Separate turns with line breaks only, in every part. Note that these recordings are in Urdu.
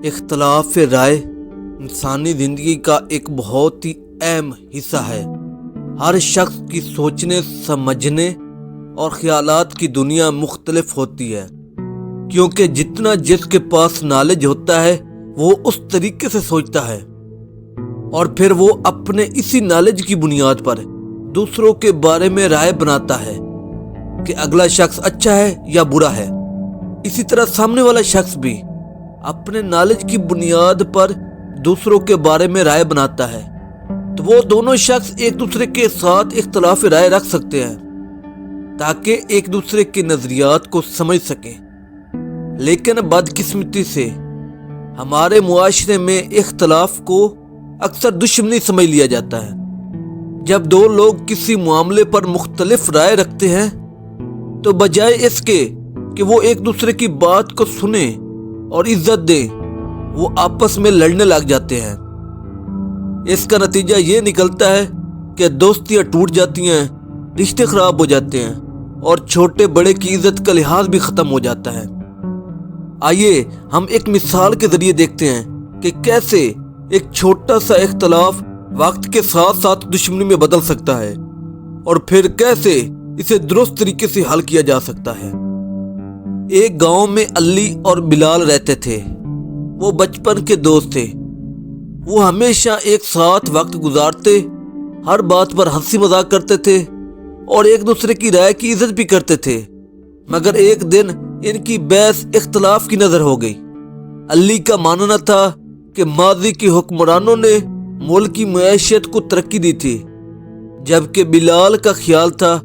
اختلاف رائے انسانی زندگی کا ایک بہت ہی اہم حصہ ہے۔ ہر شخص کی سوچنے سمجھنے اور خیالات کی دنیا مختلف ہوتی ہے، کیونکہ جتنا جس کے پاس نالج ہوتا ہے وہ اس طریقے سے سوچتا ہے، اور پھر وہ اپنے اسی نالج کی بنیاد پر دوسروں کے بارے میں رائے بناتا ہے کہ اگلا شخص اچھا ہے یا برا ہے۔ اسی طرح سامنے والا شخص بھی اپنے نالج کی بنیاد پر دوسروں کے بارے میں رائے بناتا ہے، تو وہ دونوں شخص ایک دوسرے کے ساتھ اختلاف رائے رکھ سکتے ہیں تاکہ ایک دوسرے کے نظریات کو سمجھ سکیں۔ لیکن بدقسمتی سے ہمارے معاشرے میں اختلاف کو اکثر دشمنی سمجھ لیا جاتا ہے۔ جب دو لوگ کسی معاملے پر مختلف رائے رکھتے ہیں تو بجائے اس کے کہ وہ ایک دوسرے کی بات کو سنیں اور عزت دیں، وہ آپس میں لڑنے لگ جاتے ہیں۔ اس کا نتیجہ یہ نکلتا ہے کہ دوستیاں ٹوٹ جاتی ہیں، رشتے خراب ہو جاتے ہیں اور چھوٹے بڑے کی عزت کا لحاظ بھی ختم ہو جاتا ہے۔ آئیے ہم ایک مثال کے ذریعے دیکھتے ہیں کہ کیسے ایک چھوٹا سا اختلاف وقت کے ساتھ ساتھ دشمنی میں بدل سکتا ہے، اور پھر کیسے اسے درست طریقے سے حل کیا جا سکتا ہے۔ ایک گاؤں میں علی اور بلال رہتے تھے۔ وہ بچپن کے دوست تھے۔ وہ ہمیشہ ایک ساتھ وقت گزارتے، ہر بات پر ہنسی مذاق کرتے تھے اور ایک دوسرے کی رائے کی عزت بھی کرتے تھے۔ مگر ایک دن ان کی بحث اختلاف کی نظر ہو گئی۔ علی کا ماننا تھا کہ ماضی کے حکمرانوں نے ملک کی معیشت کو ترقی دی تھی، جبکہ بلال کا خیال تھا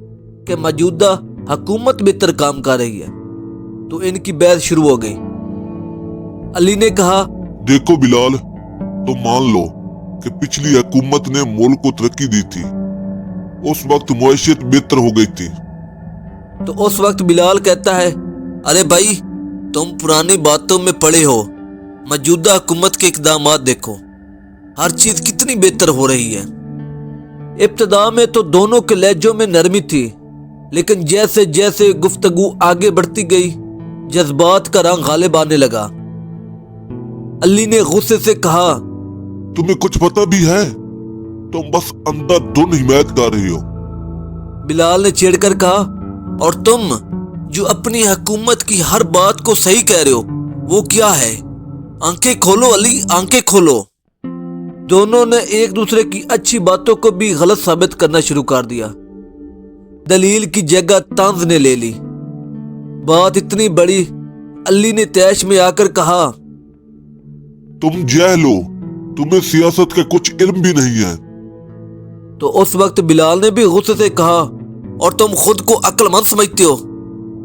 کہ موجودہ حکومت بہتر کام کر رہی ہے۔ تو ان کی بحث شروع ہو گئی۔ علی نے کہا،
دیکھو بلال، تم مان لو کہ پچھلی حکومت نے ملک کو ترقی دی تھی، اس وقت معیشت بہتر ہو گئی تھی۔
تو اس وقت بلال کہتا ہے، ارے بھائی، تم پرانی باتوں میں پڑے ہو، موجودہ حکومت کے اقدامات دیکھو، ہر چیز کتنی بہتر ہو رہی ہے۔ ابتدا میں تو دونوں کے لہجوں میں نرمی تھی، لیکن جیسے جیسے گفتگو آگے بڑھتی گئی، جذبات کا رنگ غالب آنے لگا۔ علی نے غصے سے کہا،
تمہیں کچھ پتہ بھی ہے؟ تم بس اندھا دھن حمایت کر رہی ہو۔
بلال نے چھیڑ کر کہا، اور تم جو اپنی حکومت کی ہر بات کو صحیح کہہ رہے ہو، وہ کیا ہے؟ آنکھیں کھولو علی، آنکھیں کھولو۔ دونوں نے ایک دوسرے کی اچھی باتوں کو بھی غلط ثابت کرنا شروع کر دیا۔ دلیل کی جگہ طنز نے لے لی۔ بات اتنی بڑی، علی نے طیش میں آ کر کہا،
تم جاہل ہو، تمہیں سیاست کا کچھ علم بھی نہیں ہے۔
تو اس وقت بلال نے بھی غصے سے کہا، اور تم خود کو عقل مند سمجھتے ہو،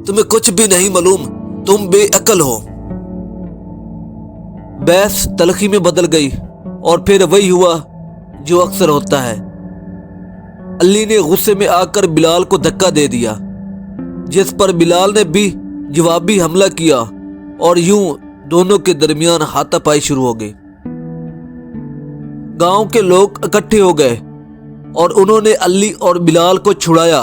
تمہیں کچھ بھی نہیں معلوم، تم بے عقل ہو۔ بحث تلخی میں بدل گئی، اور پھر وہی ہوا جو اکثر ہوتا ہے۔ علی نے غصے میں آ کر بلال کو دھکا دے دیا، جس پر بلال نے بھی جوابی حملہ کیا، اور یوں دونوں کے درمیان ہاتھا پائی شروع ہو گئی۔ گاؤں کے لوگ اکٹھے ہو گئے اور انہوں نے علی اور بلال کو چھڑایا،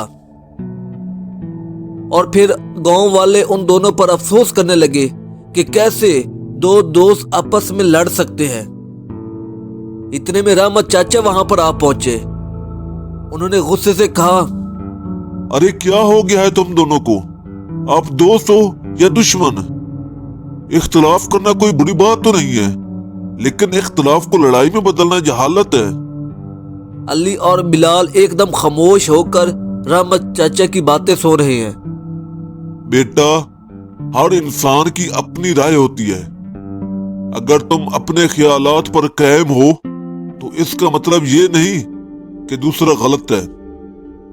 اور پھر گاؤں والے ان دونوں پر افسوس کرنے لگے کہ کیسے دو دوست آپس میں لڑ سکتے ہیں۔ اتنے میں رحمت چاچا وہاں پر آ پہنچے۔ انہوں نے غصے سے کہا،
ارے کیا ہو گیا ہے تم دونوں کو؟ آپ دوست ہو یا دشمن؟ اختلاف کرنا کوئی بری بات تو نہیں ہے، لیکن اختلاف کو لڑائی میں بدلنا جہالت ہے۔
علی اور بلال ایک دم خاموش ہو کر رحمت چاچا کی باتیں سن رہے ہیں۔
بیٹا، ہر انسان کی اپنی رائے ہوتی ہے۔ اگر تم اپنے خیالات پر قائم ہو تو اس کا مطلب یہ نہیں کہ دوسرا غلط ہے۔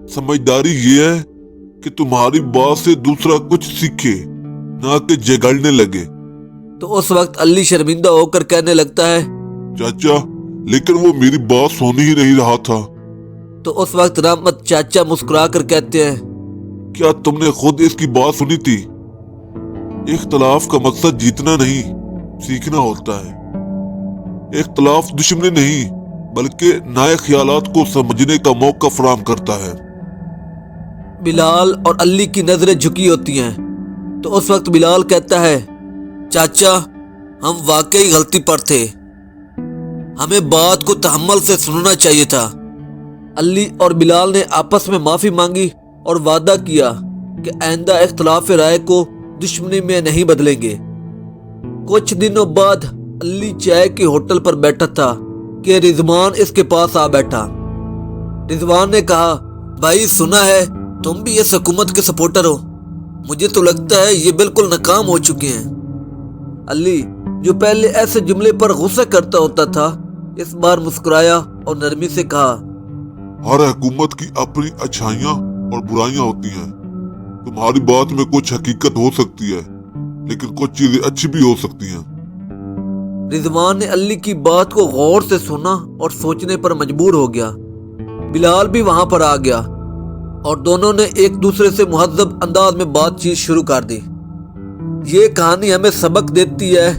سمجھداری یہ ہے کہ تمہاری بات سے دوسرا کچھ سیکھے، نہ کہ جھگڑنے لگے۔
تو اس وقت علی شرمندہ ہو کر کہنے لگتا ہے،
چاچا، لیکن وہ میری بات سن ہی نہیں رہا تھا۔
تو اس وقت رحمت چاچا مسکرا کر کہتے ہیں،
کیا تم نے خود اس کی بات سنی تھی؟ اختلاف کا مقصد جیتنا نہیں، سیکھنا ہوتا ہے۔ اختلاف دشمنی نہیں، بلکہ نئے خیالات کو سمجھنے کا موقع فراہم کرتا ہے۔
بلال اور علی کی نظریں جھکی ہوتی ہیں۔ تو اس وقت بلال کہتا ہے، چاچا، ہم واقعی غلطی پر تھے، ہمیں بات کو تحمل سے سننا چاہیے تھا۔ علی اور بلال نے آپس میں معافی مانگی اور وعدہ کیا کہ آئندہ اختلاف رائے کو دشمنی میں نہیں بدلیں گے۔ کچھ دنوں بعد علی چائے کے ہوٹل پر بیٹھا تھا کہ رضوان اس کے پاس آ بیٹھا۔ رضوان نے کہا، بھائی سنا ہے تم بھی اس حکومت کے سپورٹر ہو، مجھے تو لگتا ہے یہ بالکل ناکام ہو چکے ہیں۔ علی جو پہلے ایسے جملے پر غصہ کرتا ہوتا تھا اس بار مسکرایا اور نرمی سے کہا،
ہر حکومت کی اپنی اچھائیاں اور برائیاں ہوتی ہیں۔ تمہاری بات میں کچھ حقیقت ہو سکتی ہے، لیکن کچھ چیزیں اچھی بھی ہو سکتی ہیں۔
رضوان نے علی کی بات کو غور سے سنا اور سوچنے پر مجبور ہو گیا۔ بلال بھی وہاں پر آ گیا اور دونوں نے ایک دوسرے سے مہذب انداز میں بات چیت شروع کر دی۔ یہ کہانی ہمیں سبق دیتی ہے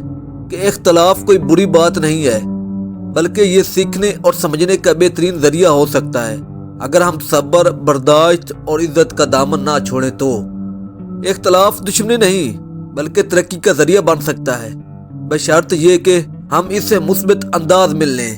کہ اختلاف کوئی بری بات نہیں ہے، بلکہ یہ سیکھنے اور سمجھنے کا بہترین ذریعہ ہو سکتا ہے۔ اگر ہم صبر، برداشت اور عزت کا دامن نہ چھوڑیں تو اختلاف دشمنی نہیں بلکہ ترقی کا ذریعہ بن سکتا ہے، بشرط یہ کہ ہم اسے مثبت انداز میں لیں۔